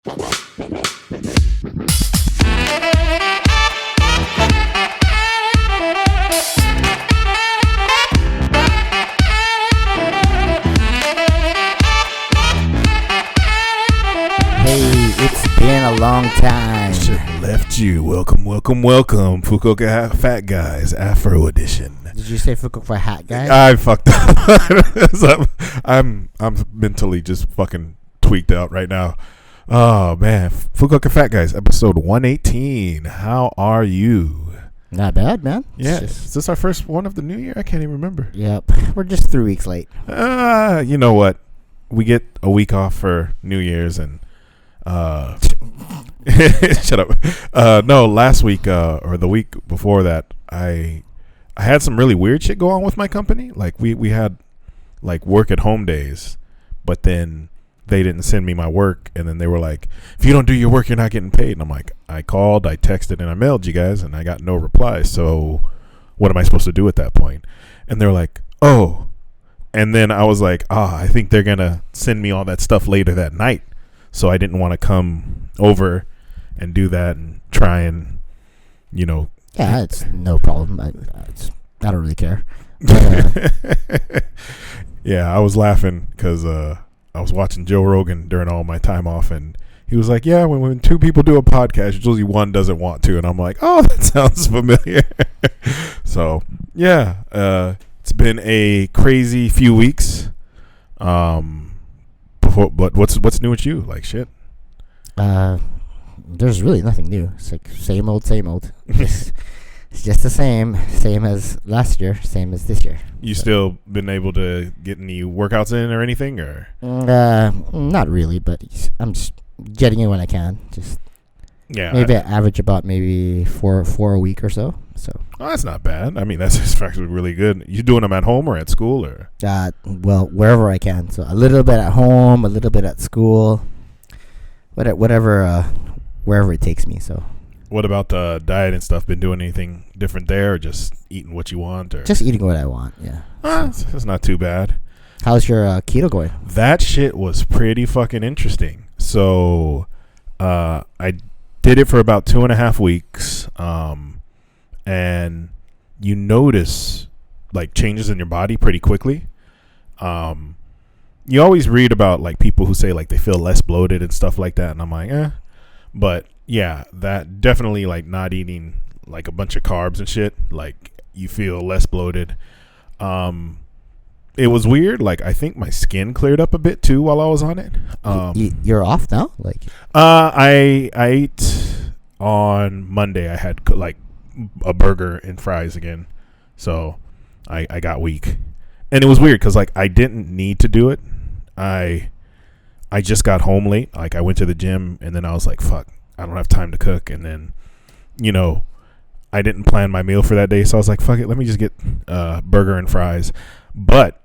Been a long time. Shit left you. Welcome, Fukuoka Fat Guys Afro Edition. Did you say Fukuoka Hat Guys? I fucked up. I'm mentally just fucking tweaked out right now. Oh man, Fukuoka Fat Guys episode 118. How are you? Not bad, man. Yeah, is this our first one of the new year? I can't even remember. Yep, we're just 3 weeks late. You know what? We get a week off for New Year's and. Shut up. No, last week or the week before that, I had some really weird shit go on with my company. Like we had like work at home days, but then they didn't send me my work, and then they were like, if you don't do your work, you're not getting paid. And I'm like, I called, I texted, and I mailed you guys, and I got no reply. So what am I supposed to do at that point? And they're like, oh. And then I was like, I think they're gonna send me all that stuff later that night. So I didn't want to come over and do that and try and, Yeah, it's no problem. I don't really care. But, yeah, I was laughing because I was watching Joe Rogan during all my time off, and he was like, yeah, when two people do a podcast, usually one doesn't want to. And I'm like, oh, that sounds familiar. So, yeah, it's been a crazy few weeks. But what's new with you? Like shit. There's really nothing new. It's like same old. It's just the same as last year, same as this year. You still been able to get any workouts in or anything, or? Not really, but I'm just getting in when I can. Just maybe I average about maybe four a week or so. So that's not bad. I mean, that's actually really good. You doing them at home or at school, or? Well, wherever I can. So a little bit at home, a little bit at school, whatever, wherever it takes me. So. What about the diet and stuff? Been doing anything different there, or just eating what you want, or? Just eating what I want. Yeah. It's not too bad. How's your keto going? That shit was pretty fucking interesting. So, I did it for about 2.5 weeks. And you notice like changes in your body pretty quickly. You always read about like people who say like they feel less bloated and stuff like that, and I'm like, but yeah, that definitely, like not eating like a bunch of carbs and shit, like you feel less bloated. It was weird. Like I think my skin cleared up a bit too while I was on it. You're off now? Like I ate on Monday. I had like a burger and fries again, so I got weak, and it was weird because like I didn't need to do it. I just got home late. Like I went to the gym, and then I was like, fuck, I don't have time to cook, and then I didn't plan my meal for that day, so I was like, fuck it, let me just get burger and fries. But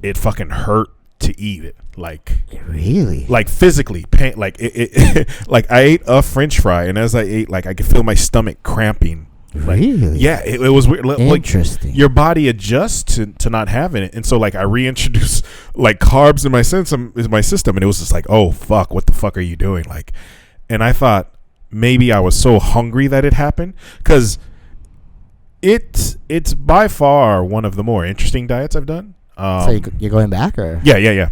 it fucking hurt to eat it, like really, like physically pain. Like it like I ate a French fry, and as I ate, like I could feel my stomach cramping. Like, really? Yeah, it was weird. Interesting. Like, your body adjusts to not having it, and so like I reintroduced like carbs in my system, and it was just like, oh fuck, what the fuck are you doing? Like, and I thought maybe I was so hungry that it happened, because it's by far one of the more interesting diets I've done. So you're going back, or? Yeah.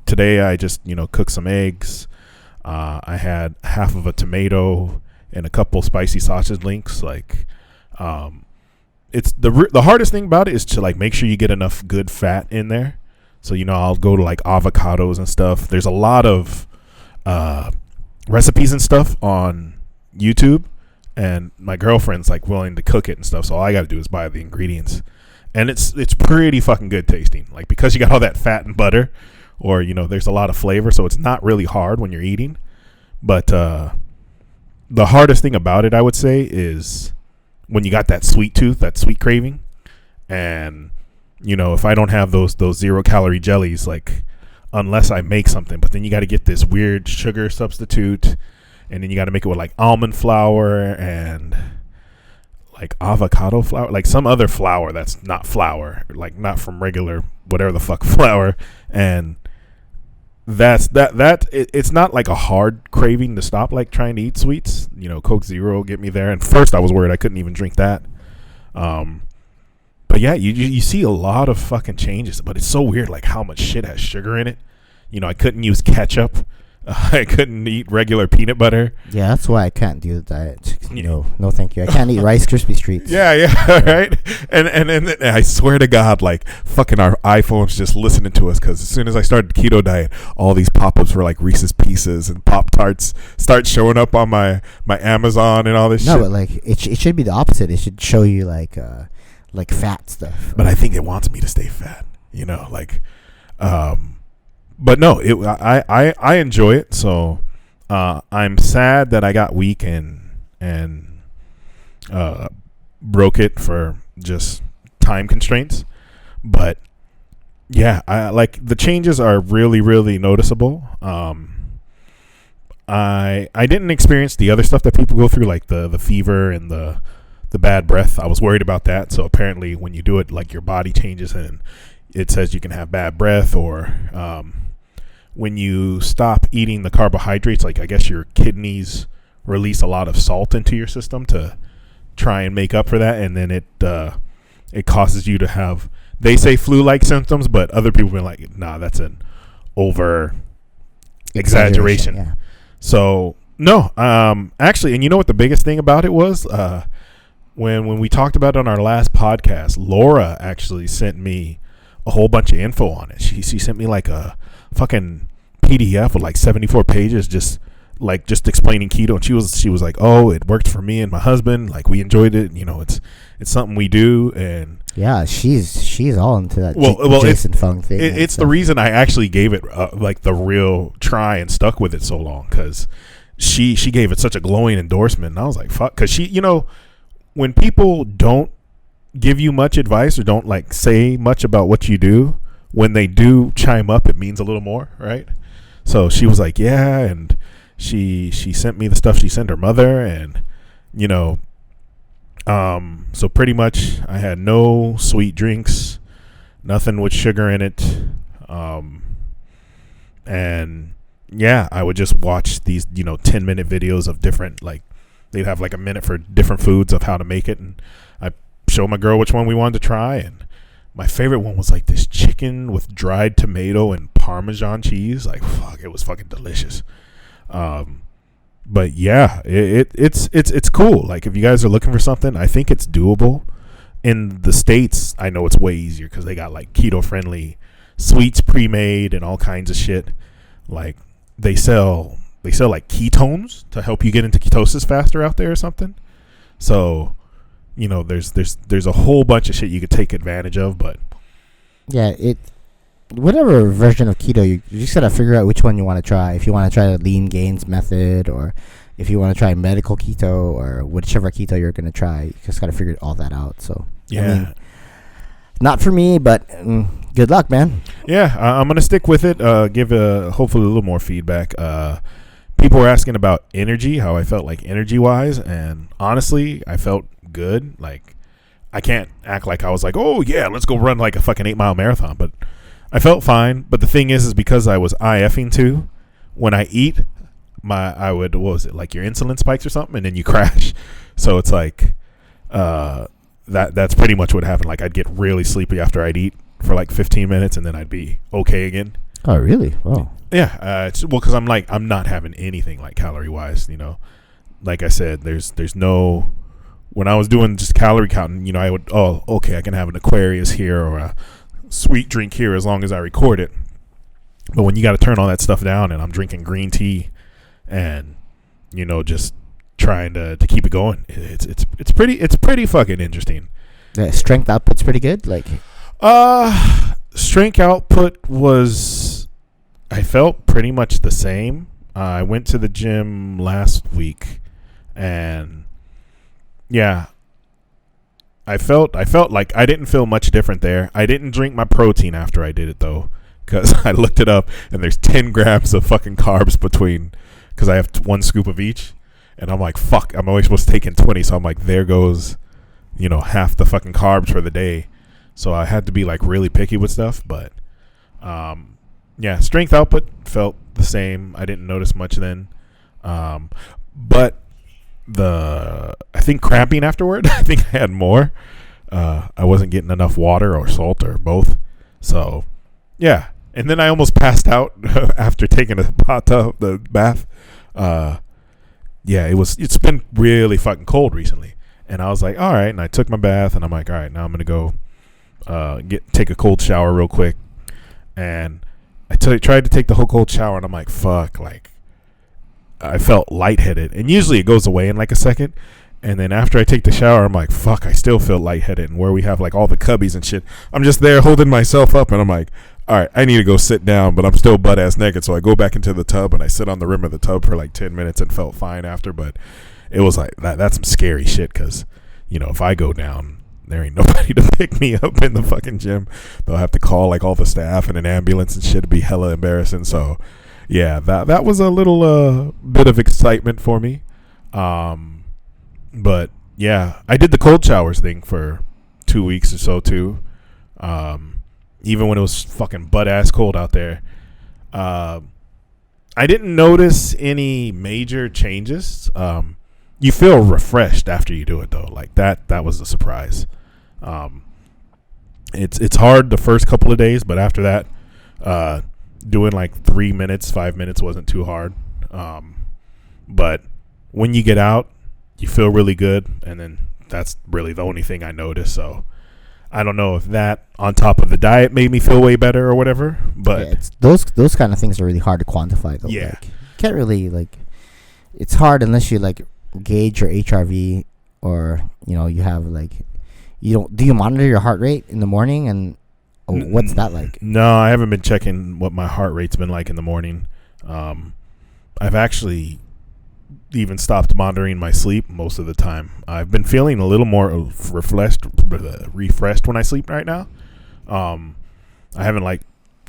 Today I just cooked some eggs. I had half of a tomato and a couple spicy sausage links. Like, it's the hardest thing about it is to like make sure you get enough good fat in there. So I'll go to like avocados and stuff. There's a lot of recipes and stuff on YouTube, and my girlfriend's like willing to cook it and stuff. So all I got to do is buy the ingredients, and it's pretty fucking good tasting. Like, because you got all that fat and butter, or there's a lot of flavor, so it's not really hard when you're eating. But the hardest thing about it, I would say, is when you got that sweet tooth, that sweet craving. And, if I don't have those 0-calorie jellies, like, unless I make something, but then you got to get this weird sugar substitute, and then you got to make it with like almond flour and like avocado flour, like some other flour that's not flour, like not from regular whatever the fuck flour. And it's not like a hard craving to stop, like trying to eat sweets. Coke Zero get me there. And first I was worried I couldn't even drink that. But yeah, you see a lot of fucking changes, but it's so weird, like how much shit has sugar in it. I couldn't use ketchup. I couldn't eat regular peanut butter. Yeah, that's why I can't do the diet. No, thank you. I can't eat Rice Krispie Treats. Yeah, right. And I swear to God, like fucking our iPhones just listening to us, because as soon as I started the keto diet, all these pop-ups for like Reese's Pieces and Pop-Tarts start showing up on my Amazon and all this shit. No, but like it should be the opposite. It should show you like fat stuff. But I think it wants me to stay fat. But no, I enjoy it. So I'm sad that I got weak and broke it for just time constraints. But yeah, I like the changes are really, really noticeable. I didn't experience the other stuff that people go through, like the fever and the bad breath. I was worried about that. So apparently when you do it, like your body changes and it says you can have bad breath, or when you stop eating the carbohydrates, like I guess your kidneys release a lot of salt into your system to try and make up for that, and then it causes you to have, they say flu-like symptoms, but other people have been like, nah, that's an over exaggeration. Yeah. So no, actually, and you know what the biggest thing about it was? When we talked about it on our last podcast, Laura actually sent me a whole bunch of info on it. She sent me like a fucking PDF with like 74 pages just explaining keto, and she was like, oh, it worked for me and my husband, like we enjoyed it, it's something we do. And yeah, she's all into that Jason Fung thing. It's the reason I actually gave it like the real try and stuck with it so long, because she gave it such a glowing endorsement, and I was like, fuck, because she, when people don't give you much advice or don't like say much about what you do, when they do chime up, it means a little more, right? So she was like, yeah, and she sent me the stuff she sent her mother, and so pretty much I had no sweet drinks, nothing with sugar in it, and yeah, I would just watch these 10-minute videos of different, like they'd have like a minute for different foods of how to make it, and I show my girl which one we wanted to try, and my favorite one was like this chicken with dried tomato and Parmesan cheese. Like, fuck, it was fucking delicious. But yeah, it's cool. Like, if you guys are looking for something, I think it's doable. In the States, I know it's way easier because they got like keto friendly sweets pre-made and all kinds of shit. Like they sell like ketones to help you get into ketosis faster out there or something. So there's a whole bunch of shit you could take advantage of, but yeah, whatever version of keto, you just gotta figure out which one you want to try. If you want to try the lean gains method, or if you want to try medical keto, or whichever keto you're gonna try, you just gotta figure all that out. So yeah, I mean, not for me, but good luck, man. Yeah, I'm gonna stick with it. Give hopefully a little more feedback. People were asking about energy, how I felt like energy wise, and honestly, I felt good. Like, I can't act like I was like, oh yeah, let's go run like a fucking 8-mile marathon, but I felt fine. But the thing is because I was IFing too, when I eat, what was it, like your insulin spikes or something, and then you crash. So it's like that's pretty much what happened. Like, I'd get really sleepy after I'd eat for like 15 minutes, and then I'd be okay again. Oh really? Wow. Yeah, because I'm not having anything like calorie wise, like I said, there's no, when I was doing just calorie counting, I would, I can have an Aquarius here or a sweet drink here as long as I record it. But when you got to turn all that stuff down, and I'm drinking green tea and just trying to keep it going, it's pretty fucking interesting. The strength output's pretty good. Like, strength output was, I felt pretty much the same. I went to the gym last week, and yeah, I felt like I didn't feel much different there. I didn't drink my protein after I did it though, because I looked it up, and there's 10 grams of fucking carbs between, because I have 1 scoop of each, and I'm like, fuck, I'm only supposed to take in 20, so I'm like, there goes, half the fucking carbs for the day. So I had to be like really picky with stuff, but yeah, strength output felt the same. I didn't notice much then. But I think cramping afterward, I think I had more. I wasn't getting enough water or salt or both. So, yeah. And then I almost passed out after taking a the bath. Yeah, it's been really fucking cold recently. And I was like, all right. And I took my bath and I'm like, all right, now I'm going to go take a cold shower real quick. And I tried to take the whole cold shower and I'm like, fuck, like I felt lightheaded. And usually it goes away in like a second. And then after I take the shower, I'm like, fuck, I still feel lightheaded. And where we have like all the cubbies and shit, I'm just there holding myself up and I'm like, all right, I need to go sit down, but I'm still butt ass naked. So I go back into the tub and I sit on the rim of the tub for like 10 minutes and felt fine after. But it was like, that's some scary shit because, you know, if I go down, there ain't nobody to pick me up in the fucking gym. They'll have to call like all the staff and an ambulance and shit. It'd be hella embarrassing. So yeah, that was a little bit of excitement for me. But yeah, I did the cold showers thing for 2 weeks or so too. Even when it was fucking butt ass cold out there. I didn't notice any major changes. You feel refreshed after you do it though. Like that was a surprise. It's hard the first couple of days, but after that, doing like 3 minutes, 5 minutes wasn't too hard. But when you get out, you feel really good, and then that's really the only thing I noticed. So I don't know if that on top of the diet made me feel way better or whatever. But yeah, it's those kind of things are really hard to quantify though. Yeah, like, you can't really it's hard unless you like gauge your HRV, or you know, you have like, do you monitor your heart rate in the morning, and what's that like? No, I haven't been checking what my heart rate's been like in the morning. I've actually even stopped monitoring my sleep most of the time. I've been feeling a little more refreshed when I sleep right now. I haven't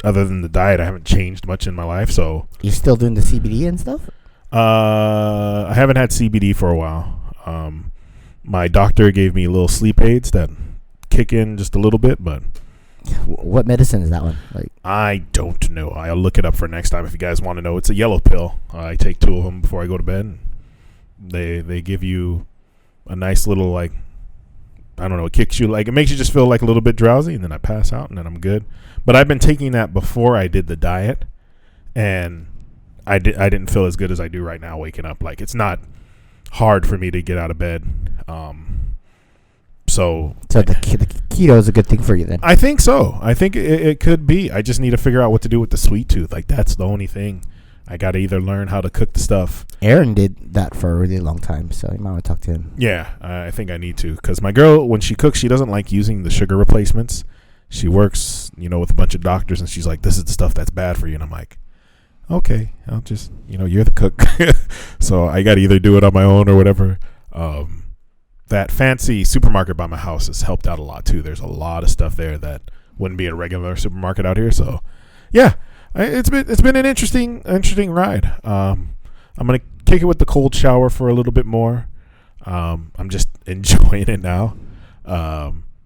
other than the diet, I haven't changed much in my life. So you're still doing the CBD and stuff? I haven't had CBD for a while. My doctor gave me little sleep aids that kick in just a little bit, but what medicine is that one? Like, I don't know. I'll look it up for next time if you guys want to know. It's a yellow pill. I take 2 of them before I go to bed. They give you a nice little, like, I don't know, it kicks you, like, it makes you just feel like a little bit drowsy, and then I pass out and then I'm good. But I've been taking that before I did the diet, and I didn't feel as good as I do right now waking up. Like, it's not hard for me to get out of bed. So the keto is a good thing for you then? I think so. I think it could be. I just need to figure out what to do with the sweet tooth. Like, that's the only thing. I got to either learn how to cook the stuff. Aaron did that for a really long time, so you might want to talk to him. Yeah, I think I need to, because my girl, when she cooks, she doesn't like using the sugar replacements. She works, with a bunch of doctors, and she's like, this is the stuff that's bad for you. And I'm like, okay, I'll just, you're the cook. So I got to either do it on my own or whatever. That fancy supermarket by my house has helped out a lot too. There's a lot of stuff there that wouldn't be a regular supermarket out here. So yeah, it's been an interesting ride. I'm gonna kick it with the cold shower for a little bit more. I'm just enjoying it now.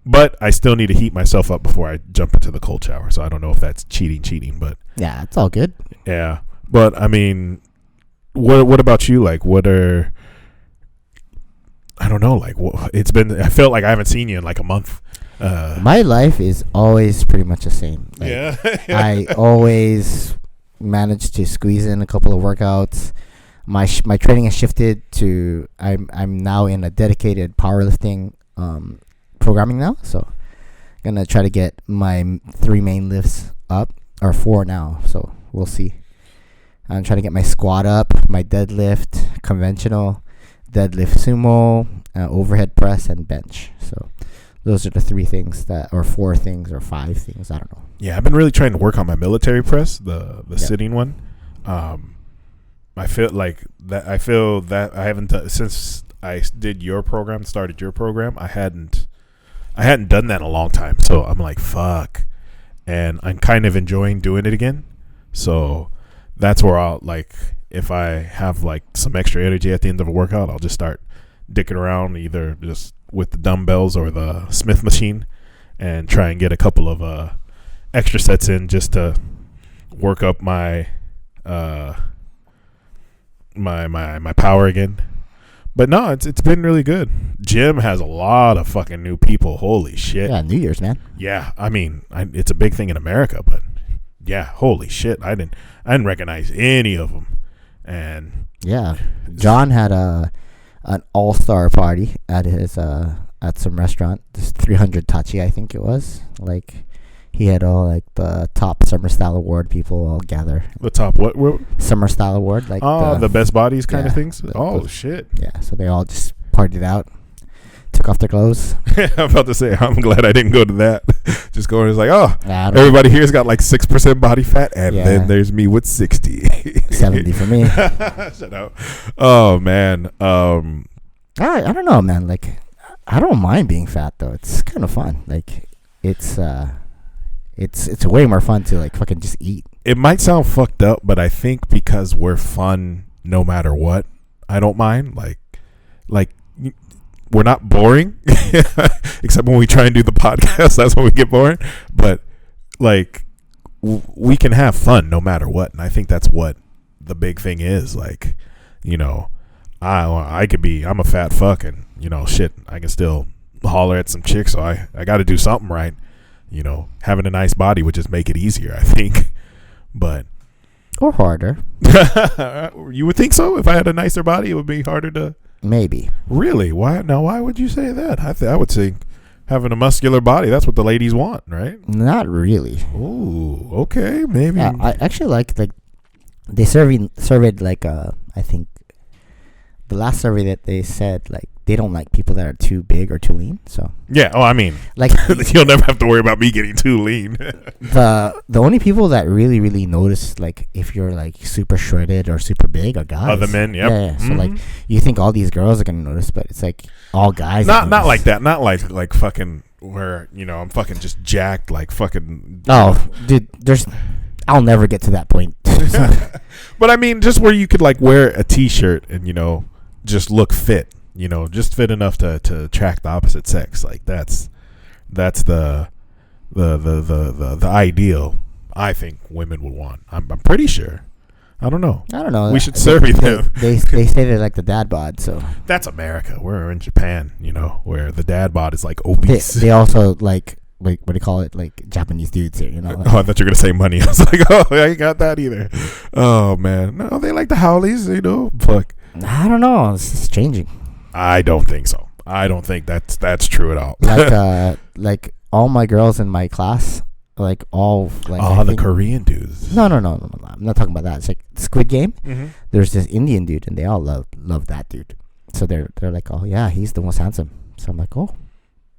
But I still need to heat myself up before I jump into the cold shower. So I don't know if that's cheating, but yeah, it's all good. Yeah, but I mean, what about you? Like, what are, I don't know, like, it's been, I felt like I haven't seen you in like a month. My life is always pretty much the same. Like, yeah. I always manage to squeeze in a couple of workouts. My training has shifted to, I'm now in a dedicated powerlifting programming now. So I'm going to try to get my 3 main lifts up, or 4 now. So we'll see. I'm trying to get my squat up, my deadlift, conventional, deadlift sumo, overhead press, and bench. So those are the 3 things or 4 things, or 5 things. I don't know. Yeah, I've been really trying to work on my military press, the sitting one. I feel that I haven't done, since I started your program. I hadn't done that in a long time. So I'm like, fuck. And I'm kind of enjoying doing it again. So that's where I'll, like, if I have like some extra energy at the end of a workout, I'll just start dicking around either just with the dumbbells or the Smith machine and try and get a couple of extra sets in just to work up my my power again. But no, it's been really good. Gym has a lot of fucking new people. Holy shit. Yeah, New Year's, man. Yeah, I mean, it's a big thing in America, but yeah, holy shit. I didn't recognize any of them. And yeah, John had an all-star party at his at some restaurant. This 300 Tachi, I think it was. Like, he had all like the top summer style award people all gather. The top what? Summer style award, like the best bodies kind of things. The, shit. Yeah, so they all just partied out, took off their clothes. I'm about to say, I'm glad I didn't go to that. Just going, it's like, everybody here's got like 6% body fat, and then there's me with 60. 70 for me. Shut up. Oh man. I don't know, man. Like, I don't mind being fat though. It's kind of fun. Like, it's way more fun to like fucking just eat. It might sound fucked up, but I think because we're fun no matter what, I don't mind. Like we're not boring, except when we try and do the podcast. That's when we get boring. But like we can have fun no matter what, and I think that's what the big thing is. Like, you know, I'm a fat fuck, and you know, shit, I can still holler at some chicks. So I got to do something right. You know, having a nice body would just make it easier, I think. But or harder. You would think so? If I had a nicer body, it would be harder to. Maybe. Really? Why? Now, why would you say that? I would say having a muscular body. That's what the ladies want, right? Not really. Ooh, okay, maybe. Yeah, I actually like they surveyed like I think the last survey that they said like they don't like people that are too big or too lean. So yeah. Oh, I mean, like you'll never have to worry about me getting too lean. the only people that really notice like if you're like super shredded or super big are guys. Other men, yep. Yeah. So like you think all these girls are gonna notice, but it's like all guys. Not like that. Not like fucking where you know I'm fucking just jacked like fucking. Oh, dude, I'll never get to that point. But I mean, just where you could like wear a t-shirt and you know just look fit. You know, just fit enough to attract the opposite sex. Like that's the ideal I think women would want. I'm pretty sure. I don't know. We should survey them. They say they like the dad bod, so that's America. We're in Japan, you know, where the dad bod is like obese. They also like what do you call it? Like Japanese dudes here, you know. Like, I thought you were gonna say money. I was like, oh, I ain't got that either. Oh man, no, they like the howlies, you know. Fuck. I don't know. It's changing. I don't think so. I don't think that's true at all. Like all my girls in my class, like all like the Korean dudes. No. I'm not talking about that. It's like Squid Game. Mm-hmm. There's this Indian dude, and they all love that dude. So they're like, oh yeah, he's the most handsome. So I'm like, oh,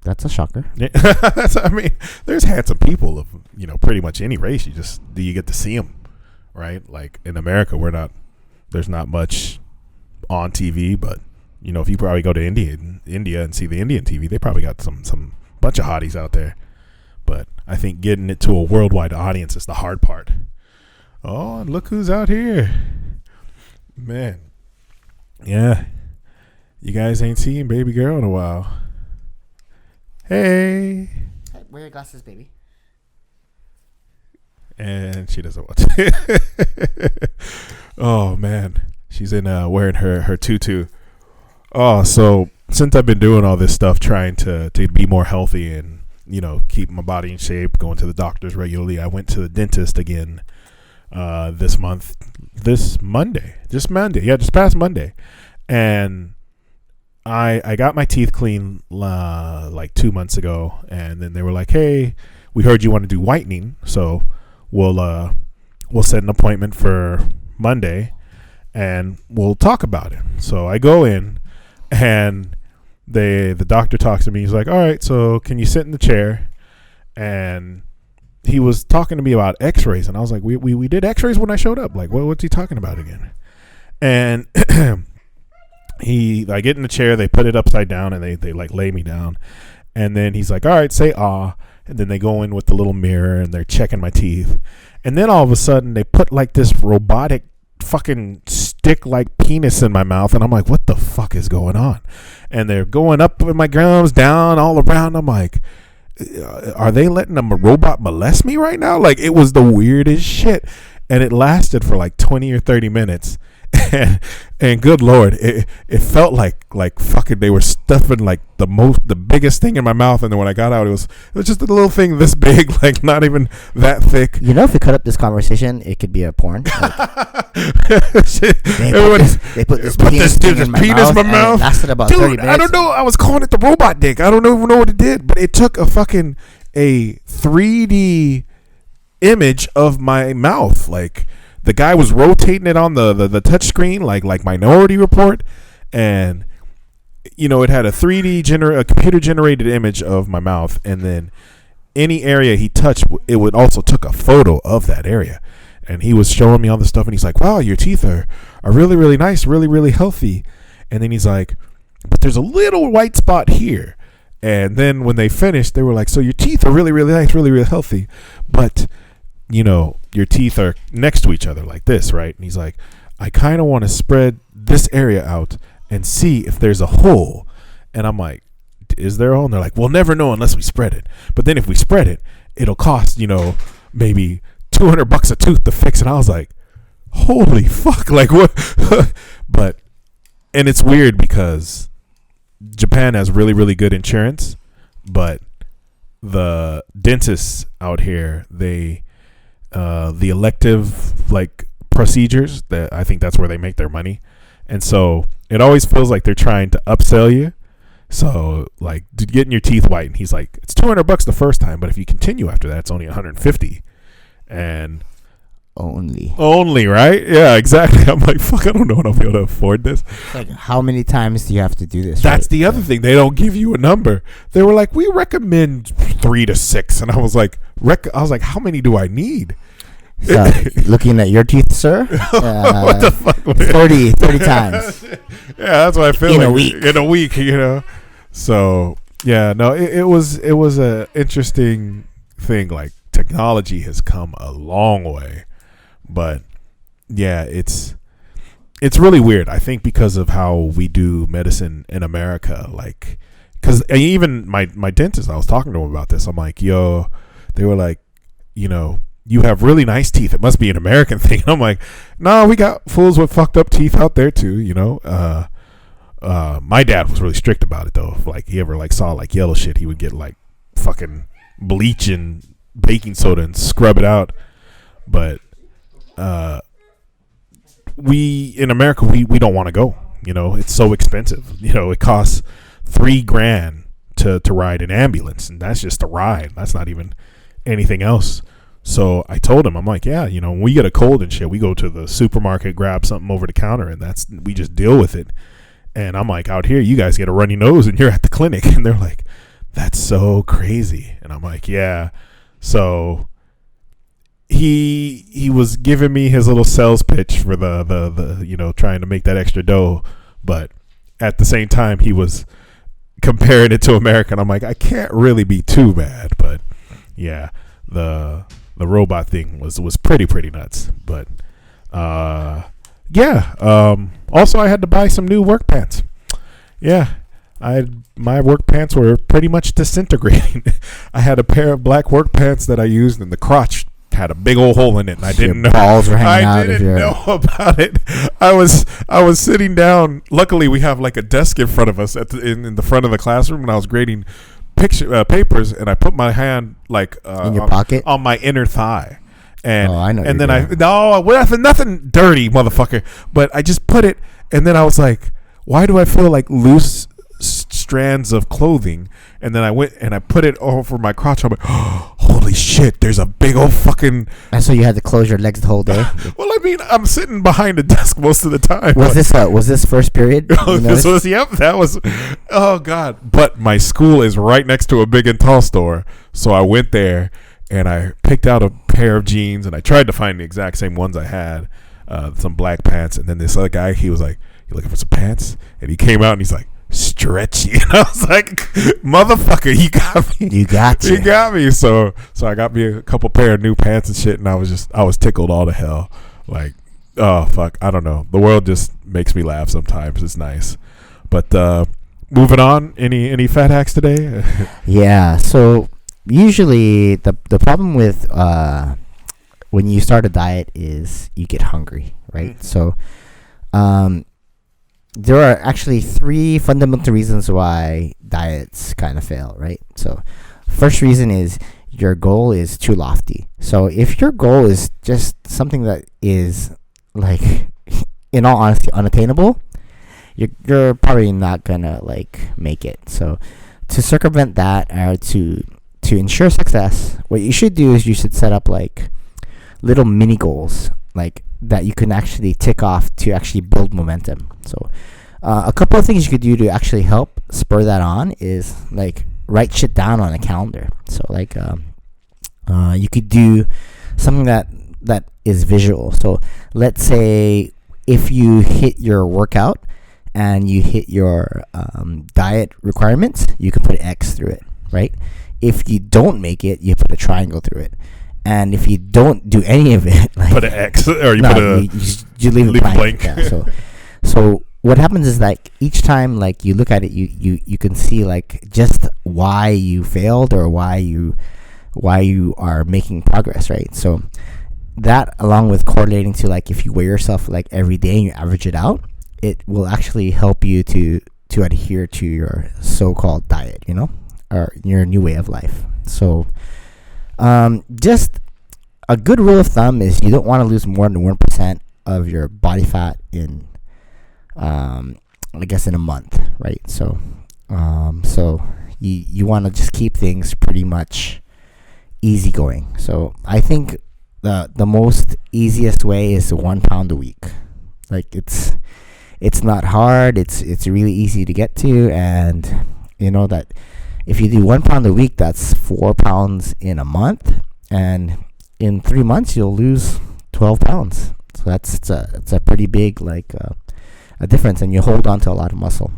that's a shocker. Yeah. I mean, there's handsome people of you know pretty much any race. You get to see them, right? Like in America, there's not much on TV, but. You know, if you probably go to India and see the Indian TV, they probably got some bunch of hotties out there. But I think getting it to a worldwide audience is the hard part. Oh, and look who's out here. Man. Yeah. You guys ain't seen baby girl in a while. Hey. Wear your glasses, baby. And she doesn't want to. Oh, man. She's in wearing her tutu. Oh, so since I've been doing all this stuff, trying to be more healthy and, you know, keep my body in shape, going to the doctors regularly, I went to the dentist again this Monday. Just past Monday. And I got my teeth clean like 2 months ago. And then they were like, hey, we heard you want to do whitening. So we'll set an appointment for Monday and we'll talk about it. So I go in. And the doctor talks to me. He's like, all right, so can you sit in the chair? And he was talking to me about x-rays. And I was like, we did x-rays when I showed up. Like, what's he talking about again? And I get in the chair. They put it upside down and they like lay me down. And then he's like, all right, say ah. And then they go in with the little mirror and they're checking my teeth. And then all of a sudden they put like this robotic fucking stick like penis in my mouth, and I'm like, what the fuck is going on? And they're going up with my gums, down, all around. I'm like, are they letting a robot molest me right now? Like, it was the weirdest shit. And it lasted for like 20 or 30 minutes. And good Lord, it felt like fucking they were stuffing like the biggest thing in my mouth. And then when I got out, it was just a little thing this big, like not even that thick. You know, if we cut up this conversation, it could be a porn. Like, they put this penis in my mouth. It lasted about 30 minutes. I don't know. I was calling it the robot dick. I don't even know what it did, but it took a 3D image of my mouth. Like, the guy was rotating it on the touch screen like Minority Report, and you know, it had a 3D a computer generated image of my mouth, and then any area he touched, it would also took a photo of that area. And he was showing me all this stuff, and he's like, wow, your teeth are really, really nice, really, really healthy. And then he's like, but there's a little white spot here. And then when they finished, they were like, so your teeth are really, really nice, really, really healthy, but you know, your teeth are next to each other like this, right? And he's like, I kind of want to spread this area out and see if there's a hole. And I'm like, is there a hole? And they're like, we'll never know unless we spread it. But then if we spread it, it'll cost, you know, maybe $200 a tooth to fix it. I was like, holy fuck, like what? But, and it's weird because Japan has really, really good insurance, but the dentists out here, the elective like procedures, that I think that's where they make their money. And so it always feels like they're trying to upsell you. So like getting your teeth whitened, he's like, it's $200 the first time, but if you continue after that, it's only $150. And only, right? Yeah, exactly. I'm like, fuck, I don't know if I'll be able to afford this. Like, how many times do you have to do this? That's right? The other thing. They don't give you a number. They were like, we recommend 3 to 6. And I was like, how many do I need? So, looking at your teeth, sir, what the fuck? 30 times. Yeah, that's what I feel in like. In a week, you know. So, yeah, no, it was a interesting thing. Like, technology has come a long way. But yeah, it's really weird. I think because of how we do medicine in America, like, because even my dentist, I was talking to him about this. I'm like, yo, they were like, you know, you have really nice teeth. It must be an American thing. I'm like, no, we got fools with fucked up teeth out there too. You know, my dad was really strict about it though. If like he ever like saw like yellow shit, he would get like fucking bleach and baking soda and scrub it out. But we in America, we don't want to go. You know, it's so expensive. You know, it costs $3,000 to ride an ambulance, and that's just a ride. That's not even anything else. So I told him, I'm like, yeah, you know, when we get a cold and shit, we go to the supermarket, grab something over the counter, and we just deal with it. And I'm like, out here, you guys get a runny nose and you're at the clinic. And they're like, that's so crazy. And I'm like, yeah. So he was giving me his little sales pitch for the you know, trying to make that extra dough. But at the same time, he was comparing it to America. And I'm like, I can't really be too bad. But yeah, the robot thing was pretty nuts. But yeah. Also, I had to buy some new work pants. Yeah, my work pants were pretty much disintegrating. I had a pair of black work pants that I used, and the crotch had a big old hole in it, and I didn't know. Balls were hanging out. I didn't know about it. I was sitting down. Luckily, we have like a desk in front of us in the front of the classroom, and I was grading papers, and I put my hand like in your pocket on my inner thigh. And, I know. And then nothing dirty, motherfucker. But I just put it, and then I was like, why do I feel like loose strands of clothing? And then I went and I put it over my crotch. I'm like, oh, holy shit, there's a big old fucking. And so you had to close your legs the whole day? Well, I mean, I'm sitting behind a desk most of the time. Was this first period? That was, oh God. But my school is right next to a big and tall store. So I went there and I picked out a pair of jeans, and I tried to find the exact same ones I had, some black pants. And then this other guy, he was like, you looking for some pants? And he came out and he's like, stretchy. And I was like, motherfucker, you got me. You got me. So I got me a couple pair of new pants and shit, and I was tickled all to hell. Like, oh fuck, I don't know. The world just makes me laugh sometimes. It's nice. But moving on, any fat hacks today? Yeah, so usually the problem with when you start a diet is you get hungry, right? So there are actually three fundamental reasons why diets kind of fail, right? So first reason is your goal is too lofty. So if your goal is just something that is like in all honesty unattainable, you're probably not gonna like make it. So to circumvent that or to ensure success, what you should do is you should set up like little mini goals like that you can actually tick off to actually build momentum. So a couple of things you could do to actually help spur that on is like write shit down on a calendar. So like you could do something that is visual. So let's say if you hit your workout and you hit your diet requirements, you can put an X through it, right? If you don't make it, you put a triangle through it. And if you don't do any of it, like, put an X or you put a you leave it blank. blank. Yeah, so what happens is like each time like you look at it, you can see like just why you failed or why you are making progress, right? So that along with correlating to like if you weigh yourself like every day and you average it out, it will actually help you to adhere to your so-called diet, you know, or your new way of life. So just a good rule of thumb is you don't want to lose more than 1% of your body fat in I guess in a month, right? So so you want to just keep things pretty much easygoing. So I think the most easiest way is 1 pound a week. Like it's not hard. It's really easy to get to, and you know that if you do 1 pound a week, that's 4 pounds in a month, and in 3 months you'll lose 12 pounds. So that's a pretty big like a difference, and you hold on to a lot of muscle.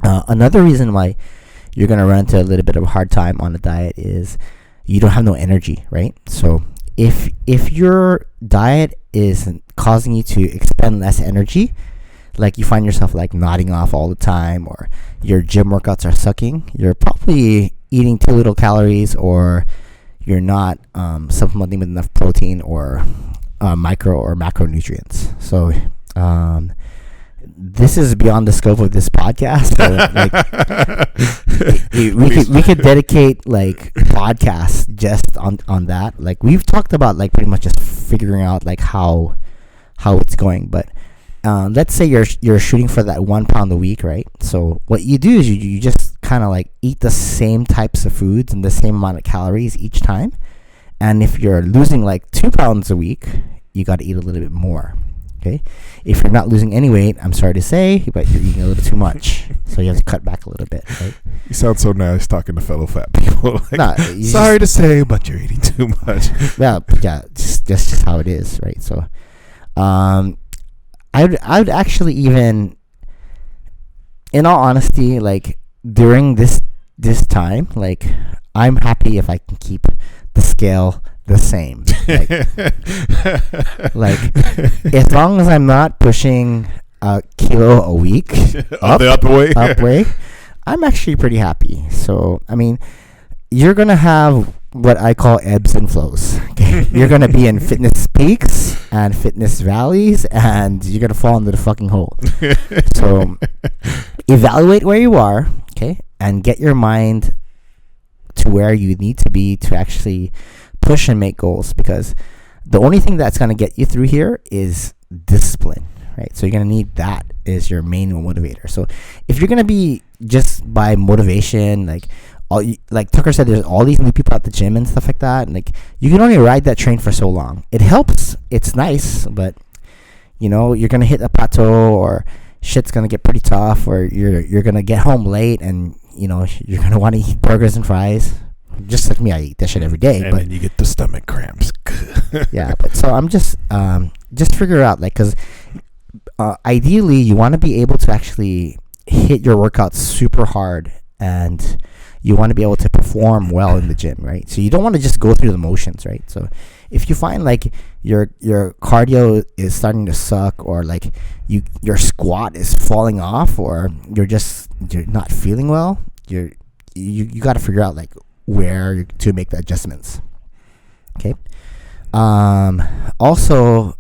Another reason why you're gonna run into a little bit of a hard time on a diet is you don't have no energy, right? So if your diet is causing you to expend less energy, like you find yourself like nodding off all the time, or your gym workouts are sucking, you're probably eating too little calories, or you're not supplementing with enough protein or micro or macronutrients. So this is beyond the scope of this podcast. So, like, we could dedicate like podcasts just on that. Like we've talked about like pretty much just figuring out like how it's going, but let's say you're shooting for that 1 pound a week, right? So what you do is you just kind of like eat the same types of foods and the same amount of calories each time. And if you're losing like 2 pounds a week, you got to eat a little bit more. Okay, if you're not losing any weight, I'm sorry to say, but you're eating a little too much, so you have to cut back a little bit. Right? You sound so nice talking to fellow fat people. Like, nah, sorry to say, but you're eating too much. Yeah, just how it is, right? So, I would actually even, in all honesty, like during this time, like I'm happy if I can keep the scale the same. Like as long as I'm not pushing a kilo a week up way, I'm actually pretty happy. So I mean, you're gonna have what I call ebbs and flows. Okay? You're gonna be in fitness peaks and fitness valleys, and you're gonna fall into the fucking hole. So evaluate where you are, okay, and get your mind to where you need to be to actually push and make goals, because the only thing that's going to get you through here is discipline, right? So you're going to need that as your main motivator. So if you're going to be just by motivation, like Tucker said, there's all these new people at the gym and stuff like that, and like you can only ride that train for so long. It helps, it's nice, but you know you're going to hit a plateau, or shit's going to get pretty tough, or you're going to get home late, and you know you're going to want to eat burgers and fries. Just like me, I eat that shit every day. And but then you get the stomach cramps. Yeah, but so I'm just figure out, like, because ideally you want to be able to actually hit your workouts super hard, and you want to be able to perform well in the gym, right? So you don't want to just go through the motions, right? So if you find like your cardio is starting to suck, or like your squat is falling off, or you're not feeling well, you got to figure out like where to make the adjustments. Okay. Also,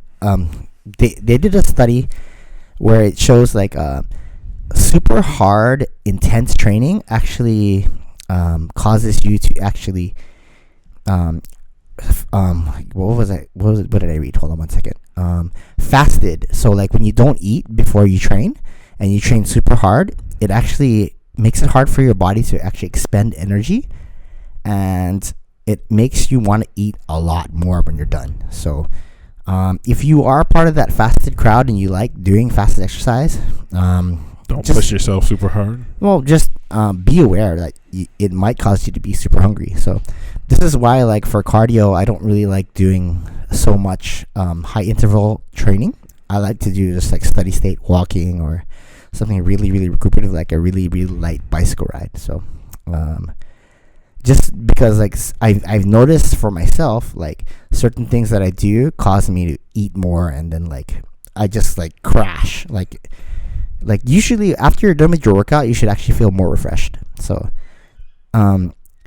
they did a study where it shows like super hard, intense training actually causes you to actually what did I read? Hold on one second. Fasted. So like when you don't eat before you train and you train super hard, it actually makes it hard for your body to actually expend energy, and it makes you want to eat a lot more when you're done. So if you are part of that fasted crowd and you like doing fasted exercise, don't push yourself super hard. Well, just be aware that it might cause you to be super hungry. So this is why, like, for cardio, I don't really like doing so much high interval training. I like to do just like steady state walking or something really, really recuperative, like a really, really light bicycle ride. So just because like I've noticed for myself, like certain things that I do cause me to eat more, and then like I just like crash. Like usually after you're done with your workout, you should actually feel more refreshed. So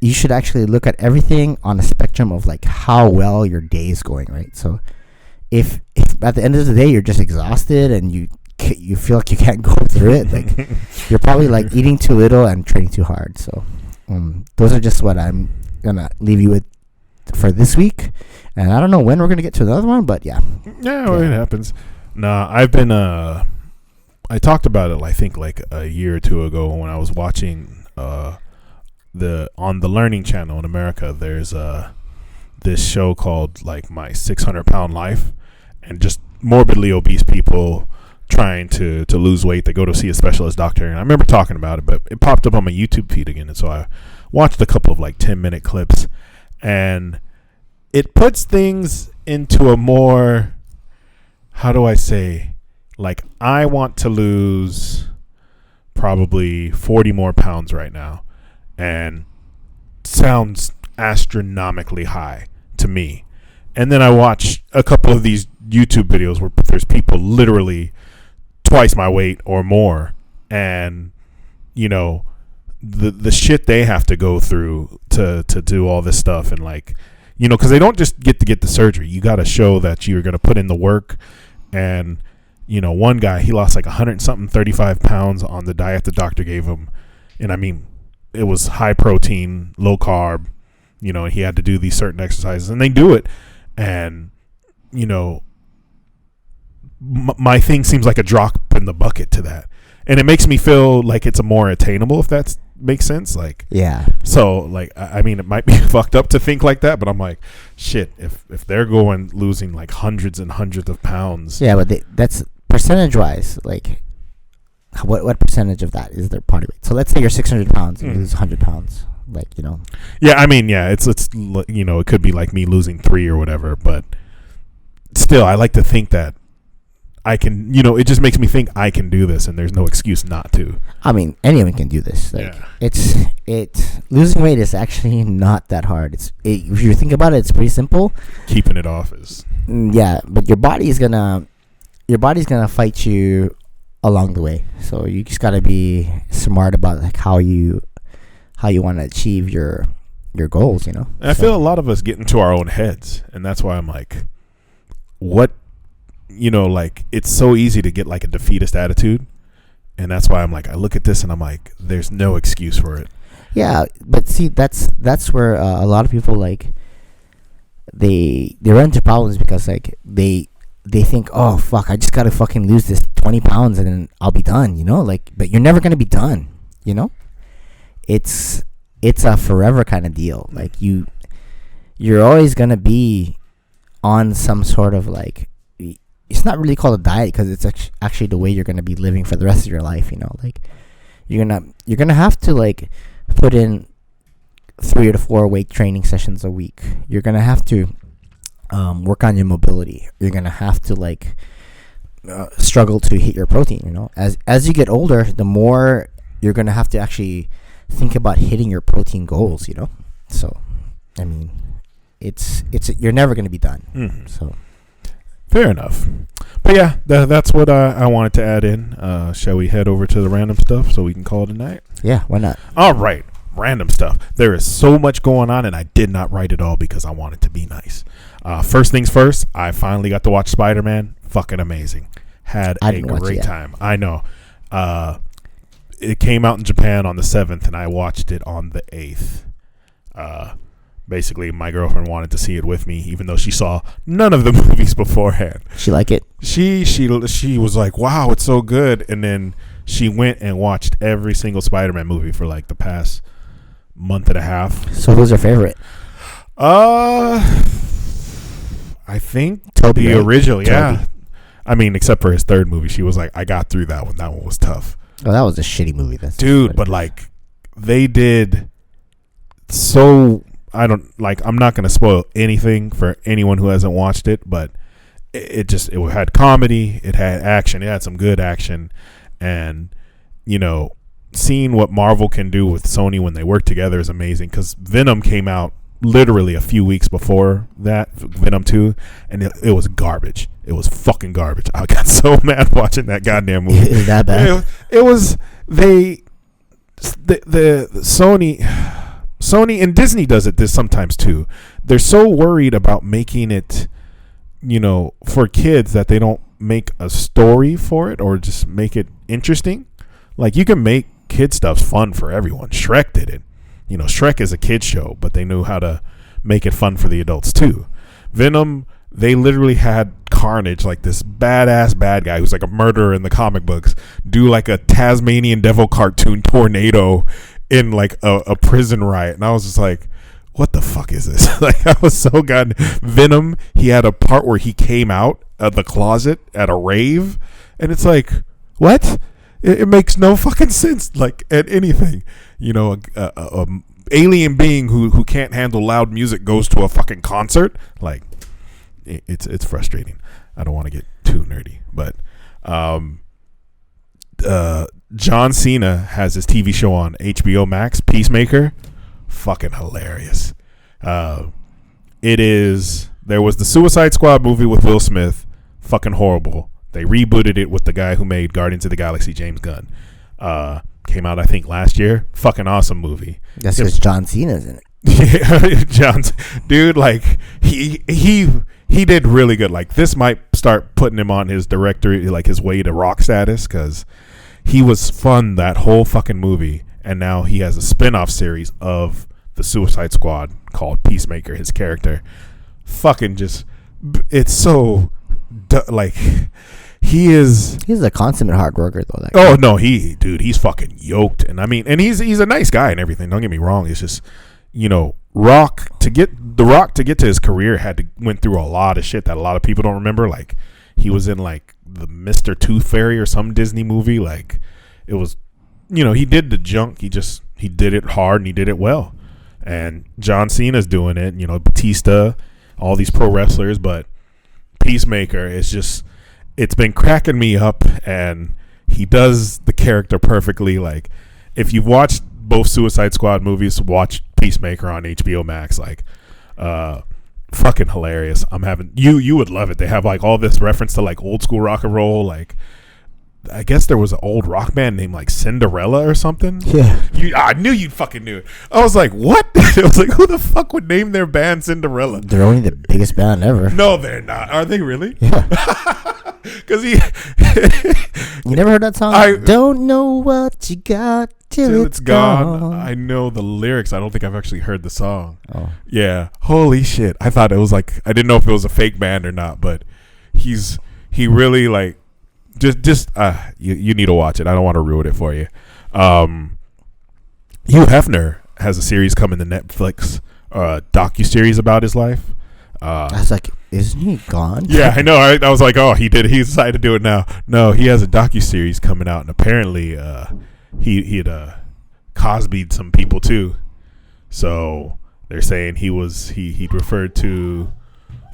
you should actually look at everything on a spectrum of like how well your day is going, right? So if at the end of the day you're just exhausted and you feel like you can't go through it, like you're probably like eating too little and training too hard. So those are just what I'm gonna leave you with for this week, and I don't know when we're gonna get to another one, but yeah, well, it happens. Nah, I've been I talked about it, I think, like a year or two ago when I was watching on the Learning Channel in America. There's this show called like My 600-Pound Life, and just morbidly obese people trying to lose weight. They go to see a specialist doctor, and I remember talking about it, but it popped up on my YouTube feed again, and so I watched a couple of like 10-minute clips, and it puts things into a more, how do I say, like, I want to lose probably 40 more pounds right now, and sounds astronomically high to me. And then I watch a couple of these YouTube videos where there's people literally twice my weight or more, and you know the shit they have to go through to do all this stuff, and like, you know, because they don't just get the surgery. You got to show that you're going to put in the work. And you know, one guy, he lost like 35 pounds on the diet the doctor gave him, and I mean, it was high protein, low carb, you know, and he had to do these certain exercises, and they do it, and you know, my thing seems like a drop in the bucket to that, and it makes me feel like it's a more attainable, if that makes sense. Like, yeah, so like, I mean, it might be fucked up to think like that, but I'm like, shit, if they're losing like hundreds and hundreds of pounds, yeah, but that's percentage wise, like what percentage of that is their body weight? So let's say you're 600 pounds and you lose 100 pounds, like, you know. Yeah, I mean, yeah, it's you know, it could be like me losing 3 or whatever, but still, I like to think that I can, you know, it just makes me think I can do this, and there's no excuse not to. I mean, anyone can do this. Like, yeah. It's losing weight is actually not that hard. If you think about it, it's pretty simple. Keeping it off is. Yeah, but your body's gonna fight you along the way. So you just gotta be smart about like how you want to achieve your goals. You know. And I feel a lot of us get into our own heads, and that's why I'm like, what. You know, like, it's so easy to get like a defeatist attitude, and that's why I'm like, I look at this and I'm like, there's no excuse for it. Yeah, but see, that's where a lot of people, like, they run into problems because like they think, oh fuck, I just gotta fucking lose this 20 pounds and then I'll be done, you know, like, but you're never gonna be done, you know. It's a forever kind of deal. Like, you're always gonna be on some sort of like, it's not really called a diet because it's actually the way you're going to be living for the rest of your life, you know. Like, you're gonna have to like put in 3 to 4 weight training sessions a week. You're gonna have to work on your mobility. You're gonna have to like struggle to hit your protein, you know. As you get older, the more you're gonna have to actually think about hitting your protein goals, you know. So, I mean, it's you're never gonna be done. Mm-hmm. So. Fair enough. But yeah, that's what I wanted to add in. Shall we head over to the random stuff so we can call it a night? Yeah, why not? All right, random stuff. There is so much going on, and I did not write it all because I wanted to be nice. First things first, I finally got to watch Spider-Man. Fucking amazing. Had a great time. I know. It came out in Japan on the 7th, and I watched it on the 8th. Basically, my girlfriend wanted to see it with me, even though she saw none of the movies beforehand. She like it? She was like, wow, it's so good. And then she went and watched every single Spider-Man movie for like the past month and a half. So who's her favorite? I think Toby, the right? original, Toby. yeah. I mean, except for his third movie, she was like, I got through that one. That one was tough. Oh, that was a shitty movie. Dude, but like they did so. I'm not going to spoil anything for anyone who hasn't watched it, but it had comedy, it had action, it had some good action, and seeing what Marvel can do with Sony when they work together is amazing, because Venom came out literally a few weeks before that, Venom 2, and it was garbage. It was fucking garbage. I got so mad watching that goddamn movie. Is that bad? It was the Sony and Disney does it this sometimes too. They're so worried about making it, for kids, that they don't make a story for it or just make it interesting. Like, you can make kid stuff fun for everyone. Shrek did it. Shrek is a kid show, but they knew how to make it fun for the adults too. Venom, they literally had Carnage, like this badass bad guy who's like a murderer in the comic books, do like a Tasmanian devil cartoon tornado in like a prison riot, and I was just like, what the fuck is this? Like, I was so goddamn. Venom, he had a part where he came out of the closet at a rave, and it's like, what? It makes no fucking sense, like, at anything. A alien being who can't handle loud music goes to a fucking concert. Like, it's frustrating. I don't want to get too nerdy, but John Cena has his TV show on HBO Max, Peacemaker. Fucking hilarious. There was the Suicide Squad movie with Will Smith. Fucking horrible. They rebooted it with the guy who made Guardians of the Galaxy, James Gunn. Came out, I think, last year. Fucking awesome movie. That's because John Cena's in it. Yeah, dude, like, he did really good. Like, this might start putting him on his director, like his way to rock status, because he was fun that whole fucking movie, and now he has a spin-off series of the Suicide Squad called Peacemaker. His character, fucking just, it's so, like, he's a consummate hard worker though. That guy. No, he's fucking yoked, and I mean, and he's a nice guy and everything. Don't get me wrong. It's just, Rock to get to his career went through a lot of shit that a lot of people don't remember. Like, he was in like the Mr. Tooth Fairy or some Disney movie. Like, it was, he did the junk. He did it hard and he did it well. And John Cena's doing it. Batista, all these pro wrestlers, but Peacemaker is just, it's been cracking me up, and he does the character perfectly. Like, if you've watched both Suicide Squad movies, watch Peacemaker on HBO Max. Like, fucking hilarious. You would love it. They have like all this reference to like old school rock and roll. Like, I guess there was an old rock band named like Cinderella or something. Yeah. I knew you fucking knew it. I was like, what? I was like, who the fuck would name their band Cinderella? They're only the biggest band ever. No, they're not. Are they really? Yeah. Because you never heard that song? I don't know what you got till it's gone. I know the lyrics. I don't think I've actually heard the song. Oh. Yeah. Holy shit. I thought it was like, I didn't know if it was a fake band or not, but he really like, just you need to watch it. I don't want to ruin it for you. Hugh Hefner has a series coming to Netflix, docu-series about his life. I was like, isn't he gone? Yeah, I know. I was like, oh, he decided to do it now. No, he has a docu-series coming out, and apparently he had Cosby'd some people too. So they're saying he referred to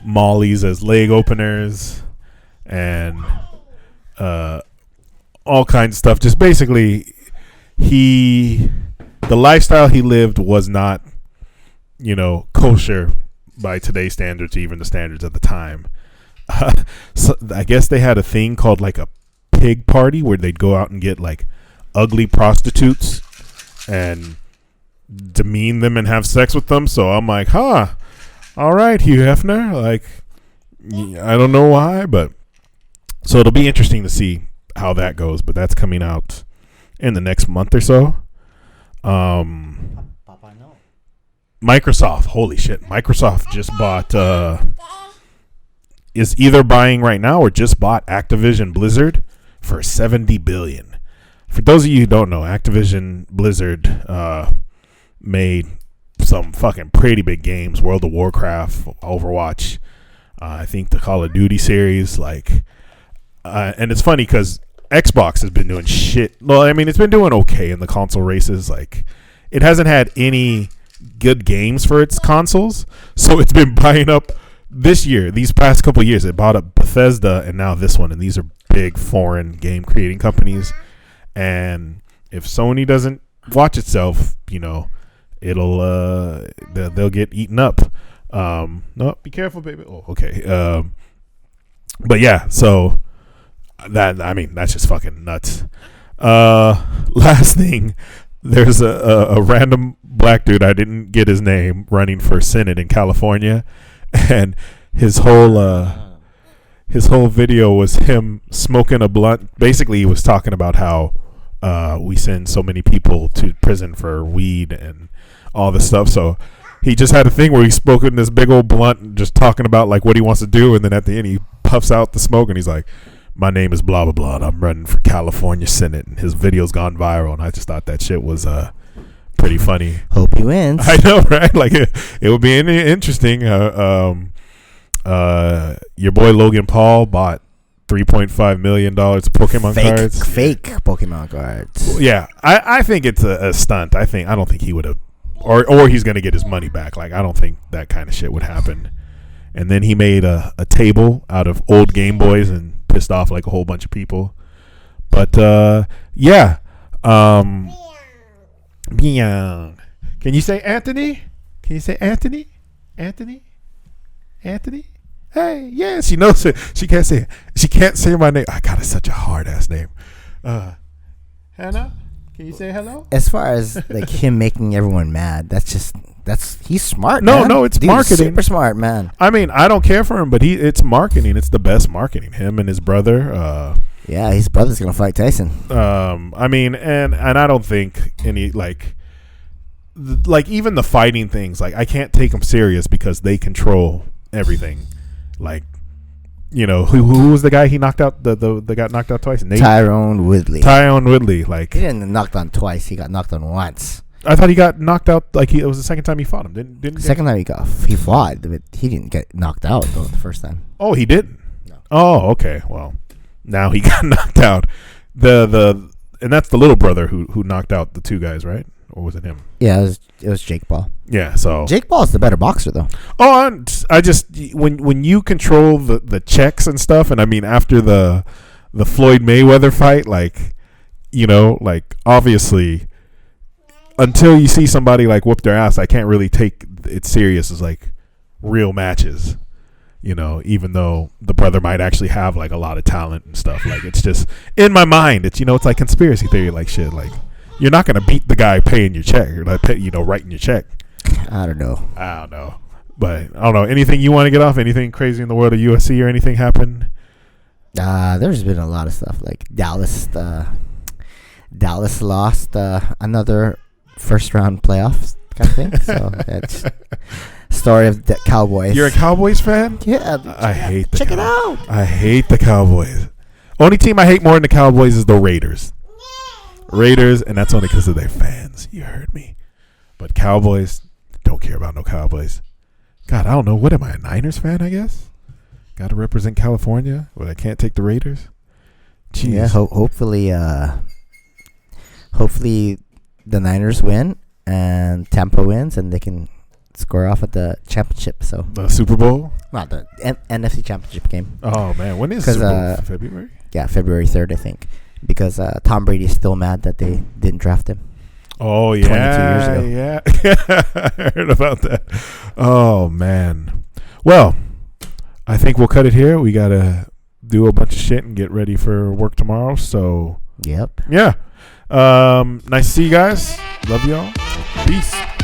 Molly's as leg openers and all kinds of stuff. Just basically, the lifestyle he lived was not, kosher by today's standards, even the standards at the time. So I guess they had a thing called like a pig party where they'd go out and get like ugly prostitutes and demean them and have sex with them. So I'm like, huh, all right, Hugh Hefner. Like, I don't know why, but so it'll be interesting to see how that goes. But that's coming out in the next month or so. Microsoft, holy shit! Microsoft just bought, is either buying right now or just bought Activision Blizzard for $70 billion. For those of you who don't know, Activision Blizzard made some fucking pretty big games: World of Warcraft, Overwatch, I think the Call of Duty series. Like, and it's funny because Xbox has been doing shit. Well, I mean, it's been doing okay in the console races. Like, it hasn't had any good games for its consoles, so it's been buying up this year. These past couple years, it bought up Bethesda and now this one, and these are big foreign game creating companies. And if Sony doesn't watch itself, you know, it'll they'll get eaten up. No, be careful, baby. Oh, okay. But yeah, so that, I mean, that's just fucking nuts. Last thing, there's a random black dude, I didn't get his name, running for Senate in California, and his whole video was him smoking a blunt. Basically, he was talking about how we send so many people to prison for weed and all this stuff. So he just had a thing where he's smoking this big old blunt and just talking about like what he wants to do, and then at the end he puffs out the smoke and he's like, my name is blah blah blah and I'm running for California Senate, and his video's gone viral, and I just thought that shit was pretty funny. Hope he wins. I know, right? Like it would be interesting. Your boy Logan Paul bought $3.5 million of Pokemon cards. Fake Pokemon cards. Yeah, I think it's a stunt. I don't think he would have, or he's gonna get his money back. Like, I don't think that kind of shit would happen. And then he made a table out of old Game Boys and pissed off like a whole bunch of people. But yeah. Can you say Anthony? Can you say Anthony? Anthony? Hey, yeah, she knows it. She can't say it. She can't say my name. I got such a hard ass name. Hannah, can you say hello? As far as like him making everyone mad, that's he's smart. No, man. no, it's Dude, marketing. Super smart, man. I mean, I don't care for him, but it's marketing. It's the best marketing. Him and his brother. Yeah, his brother's gonna fight Tyson. I mean, and I don't think any like even the fighting things. Like, I can't take them serious because they control everything. Like, you know, who was the guy he knocked out? The got knocked out twice. Tyrone Woodley. Like, he didn't knocked on twice. He got knocked on once. I thought he got knocked out. Like, it was the second time he fought him. Didn't second time he fought, but he didn't get knocked out though the first time. Oh, he didn't. No. Oh, okay. Well, now he got knocked out. And that's the little brother who knocked out the two guys, right? Or was it him? Yeah, it was Jake Paul. Yeah, so Jake Paul is the better boxer though. Oh, I just when you control the checks and stuff, and I mean after the Floyd Mayweather fight, like, you know, like obviously until you see somebody like whoop their ass, I can't really take it serious as like real matches. You know, even though the brother might actually have like a lot of talent and stuff, like it's just in my mind, it's, you know, it's like conspiracy theory, like shit, like you're not gonna beat the guy paying your check, or like writing your check. I don't know, but I don't know. Anything you want to get off? Anything crazy in the world of UFC or anything happen? There's been a lot of stuff. Like Dallas lost another first round playoffs kind of thing. So that's story of the Cowboys. You're a Cowboys fan? Yeah, I hate the check it out. I hate the Cowboys. Only team I hate more than the Cowboys is the Raiders. And that's only because of their fans. You heard me. But Cowboys, don't care about no Cowboys. God, I don't know. What am I, a Niners fan, I guess? Got to represent California, but I can't take the Raiders? Jeez. Yeah, hopefully the Niners win and Tampa wins and they can score off at the championship. So the Super Bowl? Not the NFC championship game. Oh, man. When is Super Bowl? February? Yeah, February 3rd, I think. Because Tom Brady's still mad that they didn't draft him. Oh, yeah. 22 years ago. Yeah. I heard about that. Oh, man. Well, I think we'll cut it here. We got to do a bunch of shit and get ready for work tomorrow. So, yep. Yeah. Nice to see you guys. Love y'all. Peace.